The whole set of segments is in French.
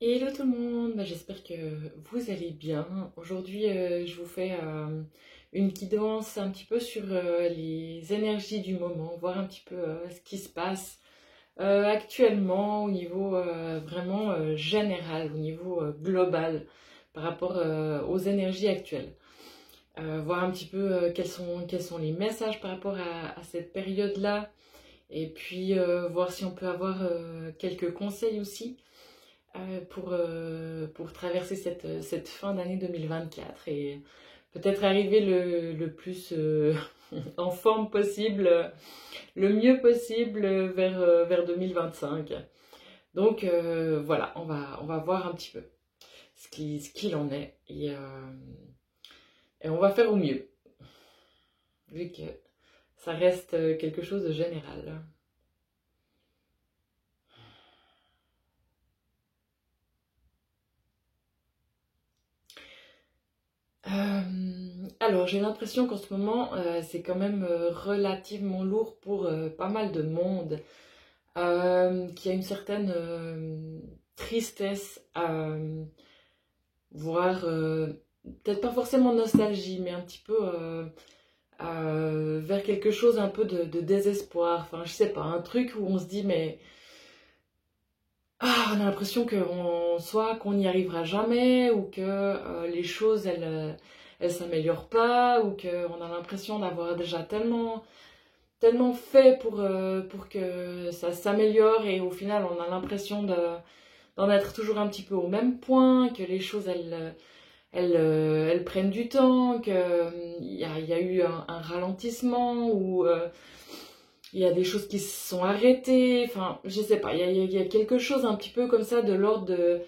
Hello tout le monde, j'espère que vous allez bien. Aujourd'hui, je vous fais une guidance un petit peu sur les énergies du moment, voir un petit peu ce qui se passe actuellement au niveau vraiment général, au niveau global par rapport aux énergies actuelles. Voir un petit peu quels sont les messages par rapport à cette période-là et puis voir si on peut avoir quelques conseils aussi pour traverser cette fin d'année 2024 et peut-être arriver le plus en forme possible, le mieux possible vers 2025. Donc voilà, on va voir un petit peu ce qu'il en est et on va faire au mieux, vu que ça reste quelque chose de général. Alors, j'ai l'impression qu'en ce moment, c'est quand même relativement lourd pour pas mal de monde, qui a une certaine tristesse, voire peut-être pas forcément nostalgie, mais un petit peu vers quelque chose un peu de désespoir. Enfin, je sais pas, un truc où on se dit, mais on a l'impression soit qu'on n'y arrivera jamais, ou que les choses, elles s'améliorent pas, ou qu'on a l'impression d'avoir déjà tellement fait pour que ça s'améliore, et au final, on a l'impression d'en être toujours un petit peu au même point, que les choses, elles prennent du temps, qu'il y a eu un ralentissement, ou il y a des choses qui se sont arrêtées, enfin, je sais pas, il y a quelque chose un petit peu comme ça de l'ordre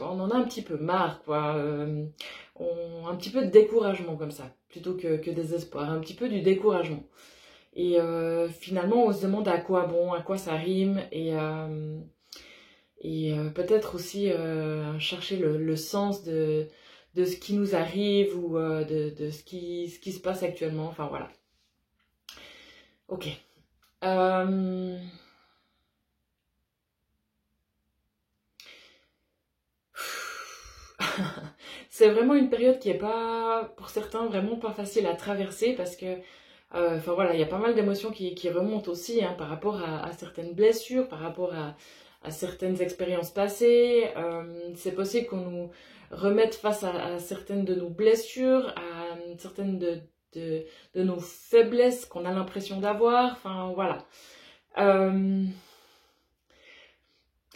on en a un petit peu marre, quoi. Un petit peu de découragement comme ça, plutôt que désespoir, un petit peu du découragement. Et finalement, on se demande à quoi bon, à quoi ça rime, et peut-être aussi chercher le sens de ce qui nous arrive, ou de ce qui se passe actuellement, enfin voilà. Ok. Euh, C'est vraiment une période qui est pas, pour certains, vraiment pas facile à traverser parce que, enfin voilà, il y a pas mal d'émotions qui remontent aussi, hein, par rapport à certaines blessures, par rapport à certaines expériences passées. C'est possible qu'on nous remette face à certaines de nos blessures, à certaines de nos faiblesses qu'on a l'impression d'avoir. Enfin voilà. Euh,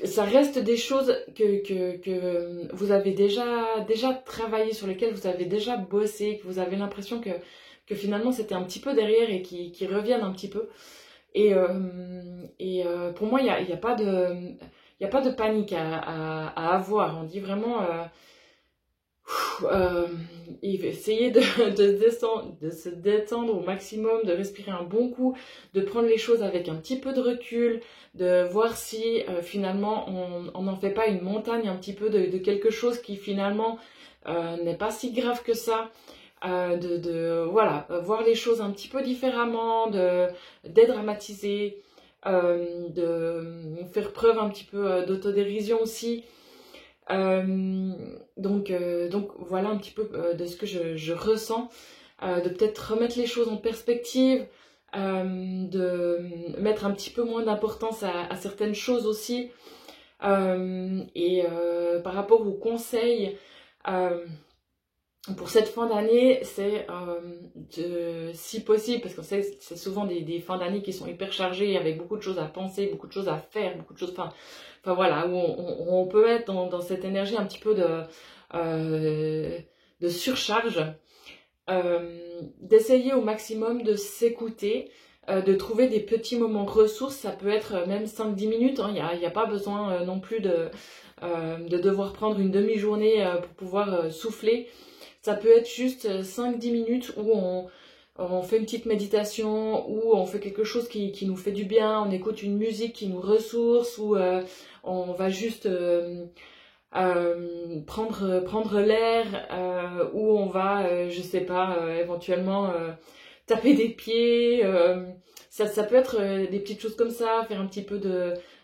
Ça reste des choses que vous avez déjà travaillé, sur lesquelles vous avez déjà bossé, que vous avez l'impression que finalement c'était un petit peu derrière et qui reviennent un petit peu. Et pour moi, il y a pas de panique à avoir. On dit vraiment, euh, essayer de se détendre au maximum, de respirer un bon coup, de prendre les choses avec un petit peu de recul, de voir si finalement on n'en fait pas une montagne un petit peu de quelque chose qui finalement n'est pas si grave que ça. Voilà, voir les choses un petit peu différemment, de dédramatiser, de faire preuve un petit peu d'autodérision aussi. Donc voilà un petit peu de ce que je ressens, de peut-être remettre les choses en perspective, de mettre un petit peu moins d'importance à certaines choses aussi. Et par rapport aux conseils, euh, pour cette fin d'année, c'est si possible, parce que c'est souvent des fins d'année qui sont hyper chargées, avec beaucoup de choses à penser, beaucoup de choses à faire, beaucoup de choses, enfin voilà, où on peut être dans cette énergie un petit peu de surcharge, d'essayer au maximum de s'écouter, de trouver des petits moments ressources. Ça peut être même 5-10 minutes, hein. Il y a pas besoin non plus de devoir prendre une demi-journée pour pouvoir souffler. Ça peut être juste 5-10 minutes où on fait une petite méditation, ou on fait quelque chose qui nous fait du bien, on écoute une musique qui nous ressource, ou on va juste prendre l'air, ou on va, je sais pas, éventuellement taper des pieds. Ça peut être des petites choses comme ça, faire un petit peu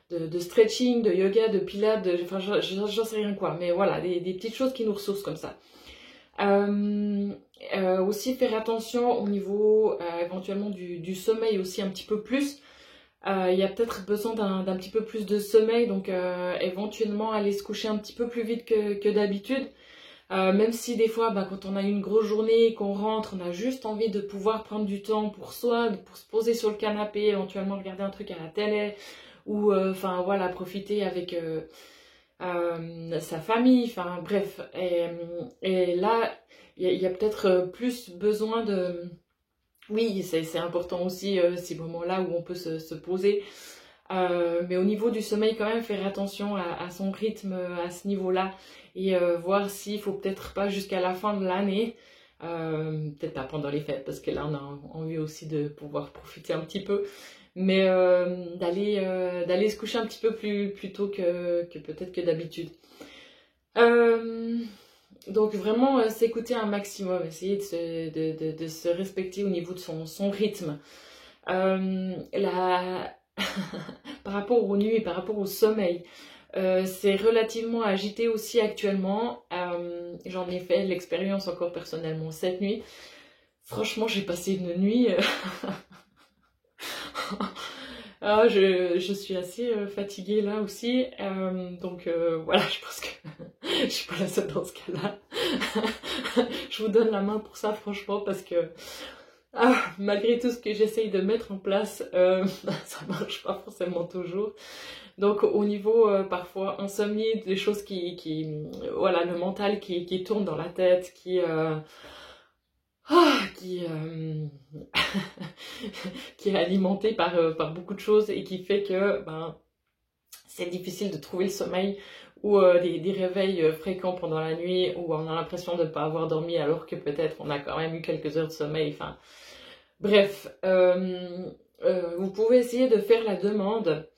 de stretching, de yoga, de pilates, enfin j'en sais rien quoi, mais voilà, des petites choses qui nous ressourcent comme ça. Aussi faire attention au niveau éventuellement du sommeil aussi un petit peu plus. Il y a peut-être besoin d'un petit peu plus de sommeil, donc éventuellement aller se coucher un petit peu plus vite que d'habitude. Même si des fois, quand on a une grosse journée et qu'on rentre, on a juste envie de pouvoir prendre du temps pour soi, pour se poser sur le canapé, éventuellement regarder un truc à la télé, ou enfin voilà, profiter avec sa famille, enfin bref. Et là, il y a peut-être plus besoin de... Oui, c'est important aussi ces moments-là où on peut se poser. Mais au niveau du sommeil, quand même, faire attention à son rythme à ce niveau-là et voir s'il faut peut-être pas jusqu'à la fin de l'année, peut-être pas pendant les fêtes parce que là on a envie aussi de pouvoir profiter un petit peu, mais d'aller se coucher un petit peu plus tôt que peut-être que d'habitude. Donc vraiment s'écouter un maximum, essayer de se respecter au niveau de son rythme. Par rapport aux nuits, par rapport au sommeil, c'est relativement agité aussi actuellement. J'en ai fait l'expérience encore personnellement cette nuit. Franchement, j'ai passé une nuit... Ah, je suis assez fatiguée là aussi, donc voilà, je pense que je suis pas la seule dans ce cas-là. Je vous donne la main pour ça, franchement, parce que malgré tout ce que j'essaye de mettre en place, ça marche pas forcément toujours. Donc au niveau parfois insomnie, des choses voilà, le mental qui tourne dans la tête, qui est alimenté par beaucoup de choses et qui fait que c'est difficile de trouver le sommeil ou des réveils fréquents pendant la nuit où on a l'impression de ne pas avoir dormi alors que peut-être on a quand même eu quelques heures de sommeil. Enfin, bref, vous pouvez essayer de faire la demande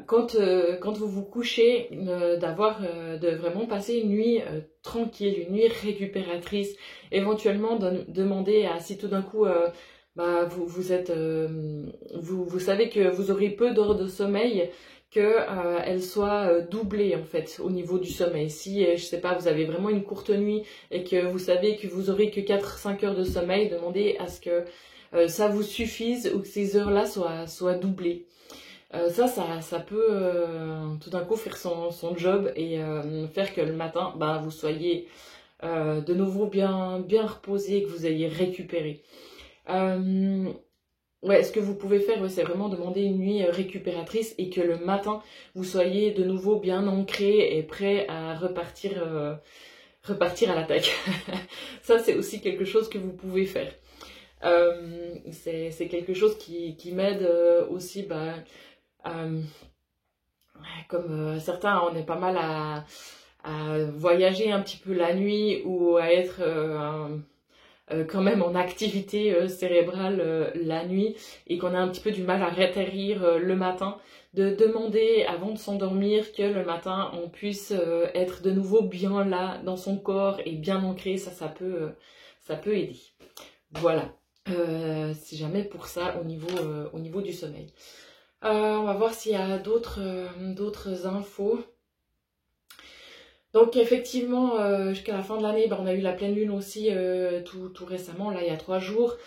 quand vous vous couchez, de vraiment passer une nuit tranquille, une nuit récupératrice, éventuellement demander à si tout d'un coup vous savez que vous aurez peu d'heures de sommeil, que elle soit doublée en fait au niveau du sommeil. Si je sais pas, vous avez vraiment une courte nuit et que vous savez que vous aurez que 4-5 heures de sommeil, demandez à ce que ça vous suffise ou que ces heures-là soient doublées. Ça peut tout d'un coup faire son job et faire que le matin, vous soyez de nouveau bien reposé, que vous ayez récupéré. Ouais, ce que vous pouvez faire, c'est vraiment demander une nuit récupératrice et que le matin, vous soyez de nouveau bien ancré et prêt à repartir à l'attaque. Ça, c'est aussi quelque chose que vous pouvez faire. C'est quelque chose qui m'aide aussi, comme certains, on est pas mal à voyager un petit peu la nuit ou à être quand même en activité cérébrale la nuit et qu'on a un petit peu du mal à réatterrir le matin, de demander avant de s'endormir que le matin on puisse être de nouveau bien là dans son corps et bien ancré, ça peut aider. Voilà, si jamais pour ça au niveau du sommeil. On va voir s'il y a d'autres infos. Donc effectivement, jusqu'à la fin de l'année, on a eu la pleine lune aussi tout récemment, là il y a 3 jours,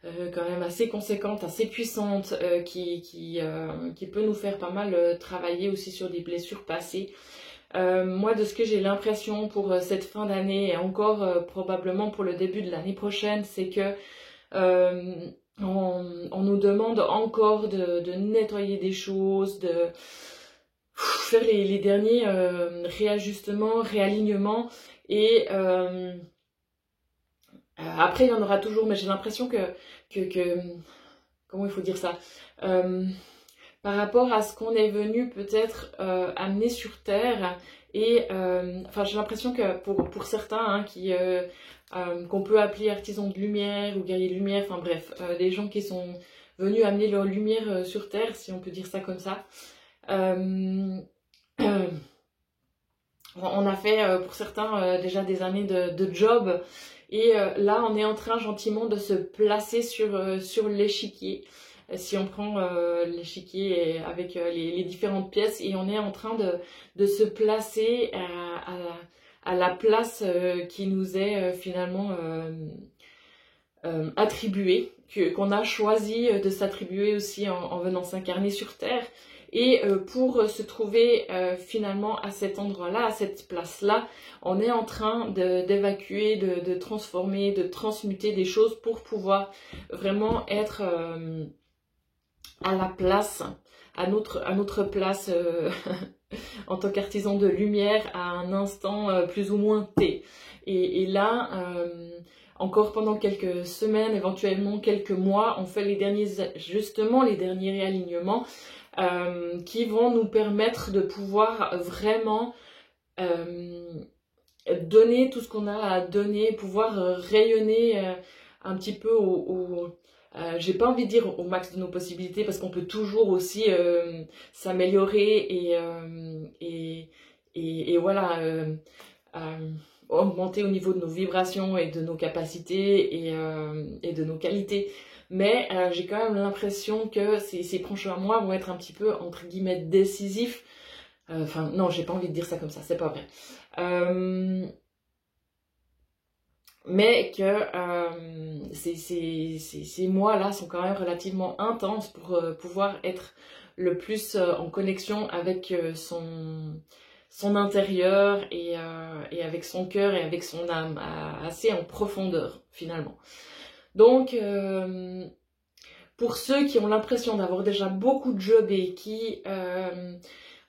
quand même assez conséquente, assez puissante, qui peut nous faire pas mal travailler aussi sur des blessures passées. Moi, de ce que j'ai l'impression pour cette fin d'année et encore probablement pour le début de l'année prochaine, c'est que on nous demande encore de nettoyer des choses, de faire les derniers réajustements, réalignements et après il y en aura toujours, mais j'ai l'impression que comment il faut dire ça, par rapport à ce qu'on est venu peut-être amener sur Terre et j'ai l'impression que pour certains qu'on peut appeler artisans de lumière ou guerriers de lumière, enfin bref, des gens qui sont venus amener leur lumière sur Terre, si on peut dire ça comme ça. On a fait pour certains déjà des années de job et là on est en train gentiment de se placer sur l'échiquier si on prend l'échiquier avec les différentes pièces, et on est en train de se placer à la place qui nous est finalement attribuée, qu'on a choisi de s'attribuer aussi en venant s'incarner sur Terre. Et pour se trouver finalement à cet endroit-là, à cette place-là, on est en train d'évacuer, de transformer, de transmuter des choses pour pouvoir vraiment être à la place, à notre place en tant qu'artisan de lumière à un instant plus ou moins T. Et là, encore pendant quelques semaines, éventuellement quelques mois, on fait les derniers réalignements qui vont nous permettre de pouvoir vraiment donner tout ce qu'on a à donner, pouvoir rayonner un petit peu j'ai pas envie de dire au max de nos possibilités, parce qu'on peut toujours aussi s'améliorer et voilà, augmenter au niveau de nos vibrations et de nos capacités et de nos qualités. Mais j'ai quand même l'impression que ces prochains mois vont être un petit peu, entre guillemets, décisifs. Enfin, non, j'ai pas envie de dire ça comme ça, c'est pas vrai. Mais que ces mois-là sont quand même relativement intenses pour pouvoir être le plus en connexion avec son intérieur et avec son cœur et avec son âme, assez en profondeur finalement. Donc, pour ceux qui ont l'impression d'avoir déjà beaucoup de jobs et qui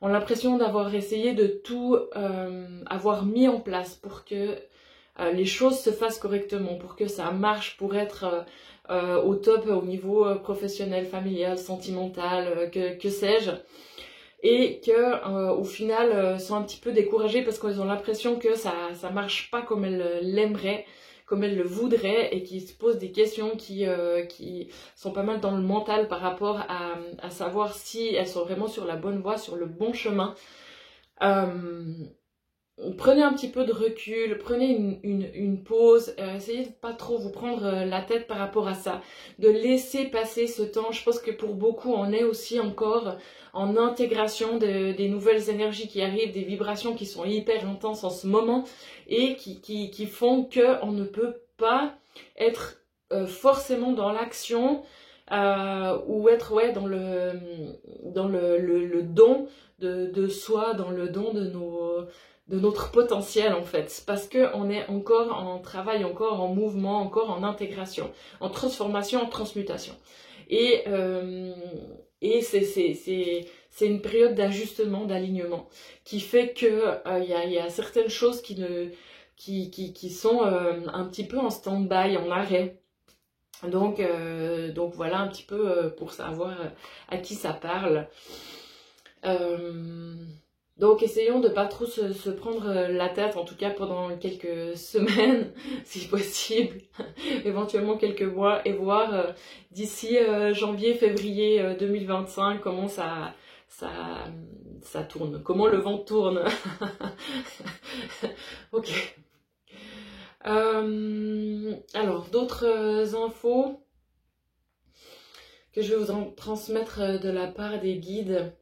ont l'impression d'avoir essayé de tout avoir mis en place pour que les choses se fassent correctement, pour que ça marche, pour être au top au niveau professionnel, familial, sentimental, que sais-je, et que au final sont un petit peu découragés parce qu'ils ont l'impression que ça marche pas comme elles l'aimeraient, comme elles le voudraient, et qui se posent des questions qui sont pas mal dans le mental par rapport à savoir si elles sont vraiment sur la bonne voie, sur le bon chemin. Prenez un petit peu de recul, prenez une pause, essayez de pas trop vous prendre la tête par rapport à ça, de laisser passer ce temps. Je pense que pour beaucoup, on est aussi encore en intégration des nouvelles énergies qui arrivent, des vibrations qui sont hyper intenses en ce moment et qui font qu'on ne peut pas être forcément dans l'action ou être dans le don de soi, dans le don de notre potentiel en fait, parce qu'on est encore en travail, encore en mouvement, encore en intégration, en transformation, en transmutation. Et c'est une période d'ajustement, d'alignement, qui fait que il y a certaines choses qui sont un petit peu en stand-by, en arrêt. Donc voilà un petit peu pour savoir à qui ça parle. Donc essayons de pas trop se prendre la tête, en tout cas pendant quelques semaines, si possible, éventuellement quelques mois, et voir d'ici janvier, février 2025 comment ça tourne, comment le vent tourne. Ok. Alors, d'autres infos que je vais vous transmettre de la part des guides.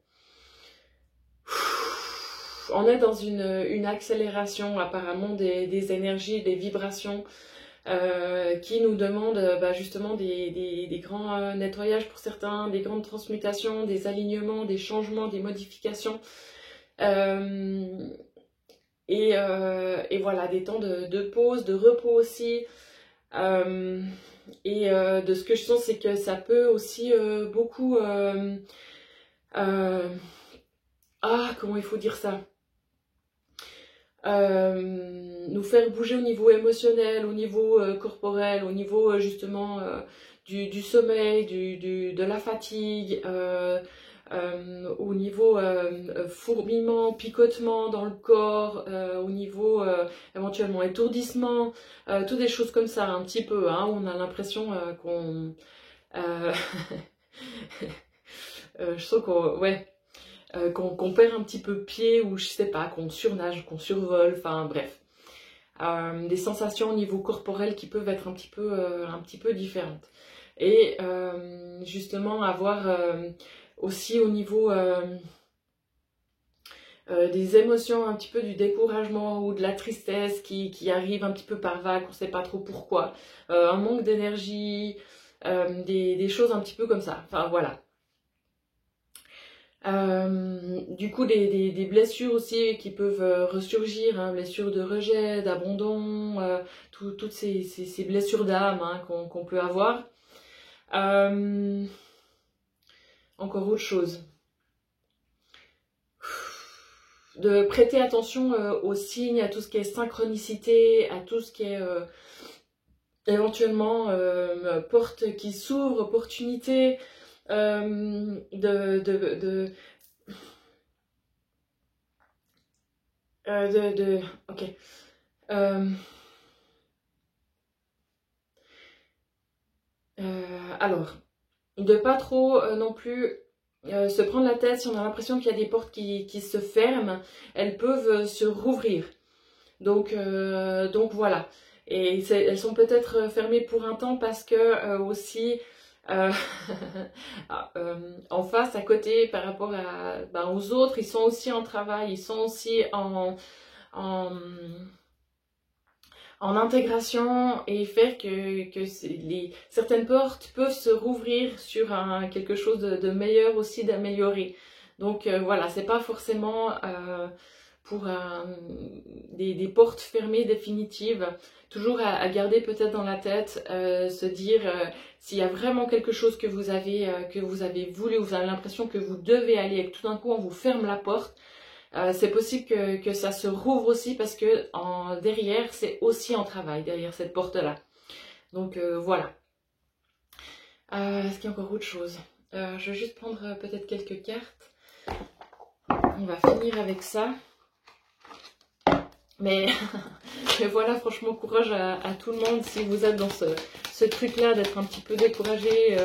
On est dans une accélération apparemment des énergies, des vibrations qui nous demandent justement des grands nettoyages pour certains, des grandes transmutations, des alignements, des changements, des modifications. Et voilà, des temps de pause, de repos aussi. Et de ce que je sens, c'est que ça peut aussi beaucoup... comment il faut dire ça, nous faire bouger au niveau émotionnel, au niveau corporel, au niveau justement du sommeil, de la fatigue, au niveau fourmillement, picotement dans le corps, au niveau éventuellement étourdissement, toutes des choses comme ça un petit peu, hein, où on a l'impression qu'on... je sens qu'on... Ouais. Qu'on perd un petit peu pied, ou je sais pas, qu'on surnage, qu'on survole, enfin bref. Des sensations au niveau corporel qui peuvent être un petit peu différentes. et justement avoir aussi au niveau des émotions, un petit peu du découragement ou de la tristesse qui arrive un petit peu par vagues, on ne sait pas trop pourquoi, un manque d'énergie, des choses un petit peu comme ça, enfin voilà. Du coup des blessures aussi qui peuvent ressurgir, hein, blessures de rejet, d'abandon, toutes ces blessures d'âme, hein, qu'on peut avoir. Encore autre chose. De prêter attention aux signes, à tout ce qui est synchronicité, à tout ce qui est éventuellement porte qui s'ouvre, opportunité, ok. Alors, de pas trop non plus se prendre la tête si on a l'impression qu'il y a des portes qui se ferment, elles peuvent se rouvrir. Donc voilà. Et elles sont peut-être fermées pour un temps parce que aussi en face, à côté, par rapport aux autres, ils sont aussi en travail, ils sont aussi en intégration et faire que certaines portes peuvent se rouvrir sur quelque chose de meilleur aussi, d'amélioré. Donc voilà, c'est pas forcément pour des portes fermées définitives. Toujours à garder peut-être dans la tête, se dire s'il y a vraiment quelque chose que vous avez voulu, vous avez l'impression que vous devez aller et que tout d'un coup on vous ferme la porte, c'est possible que ça se rouvre aussi parce que derrière, c'est aussi en travail, derrière cette porte-là. Donc voilà. Est-ce qu'il y a encore autre chose? Je vais juste prendre peut-être quelques cartes. On va finir avec ça. Mais voilà, franchement, courage à tout le monde si vous êtes dans ce truc-là, d'être un petit peu découragé,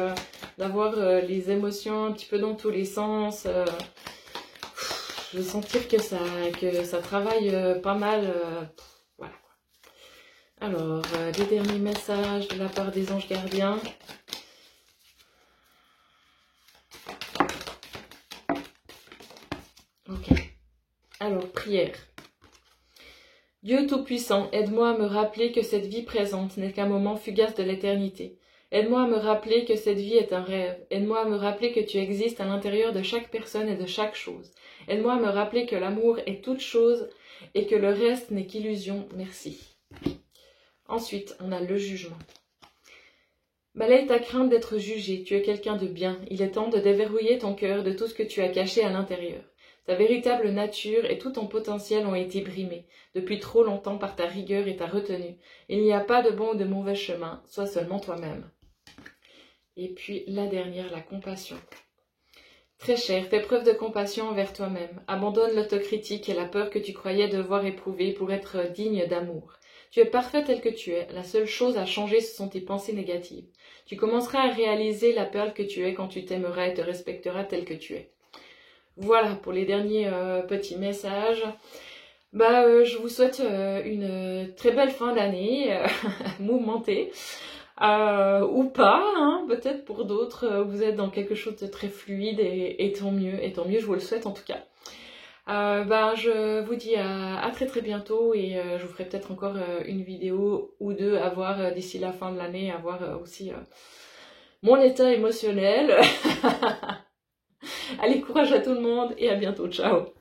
d'avoir les émotions un petit peu dans tous les sens. Je veux sentir que ça travaille pas mal. Voilà. Alors, les derniers messages de la part des anges gardiens. Ok. Alors, prière. Dieu Tout-Puissant, aide-moi à me rappeler que cette vie présente n'est qu'un moment fugace de l'éternité. Aide-moi à me rappeler que cette vie est un rêve. Aide-moi à me rappeler que tu existes à l'intérieur de chaque personne et de chaque chose. Aide-moi à me rappeler que l'amour est toute chose et que le reste n'est qu'illusion. Merci. Ensuite, on a le jugement. Balaye ta crainte d'être jugé. Tu es quelqu'un de bien. Il est temps de déverrouiller ton cœur de tout ce que tu as caché à l'intérieur. Ta véritable nature et tout ton potentiel ont été brimés depuis trop longtemps par ta rigueur et ta retenue. Il n'y a pas de bon ou de mauvais chemin. Sois seulement toi-même. Et puis la dernière, la compassion. Très cher, fais preuve de compassion envers toi-même. Abandonne l'autocritique et la peur que tu croyais devoir éprouver pour être digne d'amour. Tu es parfait tel que tu es. La seule chose à changer, ce sont tes pensées négatives. Tu commenceras à réaliser la perle que tu es quand tu t'aimeras et te respecteras tel que tu es. Voilà pour les derniers petits messages. Je vous souhaite une très belle fin d'année, mouvementée. Ou pas, hein, peut-être pour d'autres, vous êtes dans quelque chose de très fluide et tant mieux, je vous le souhaite en tout cas. Je vous dis à très très bientôt et je vous ferai peut-être encore une vidéo ou deux à voir d'ici la fin de l'année, à voir aussi mon état émotionnel. Allez, courage à tout le monde et à bientôt, ciao!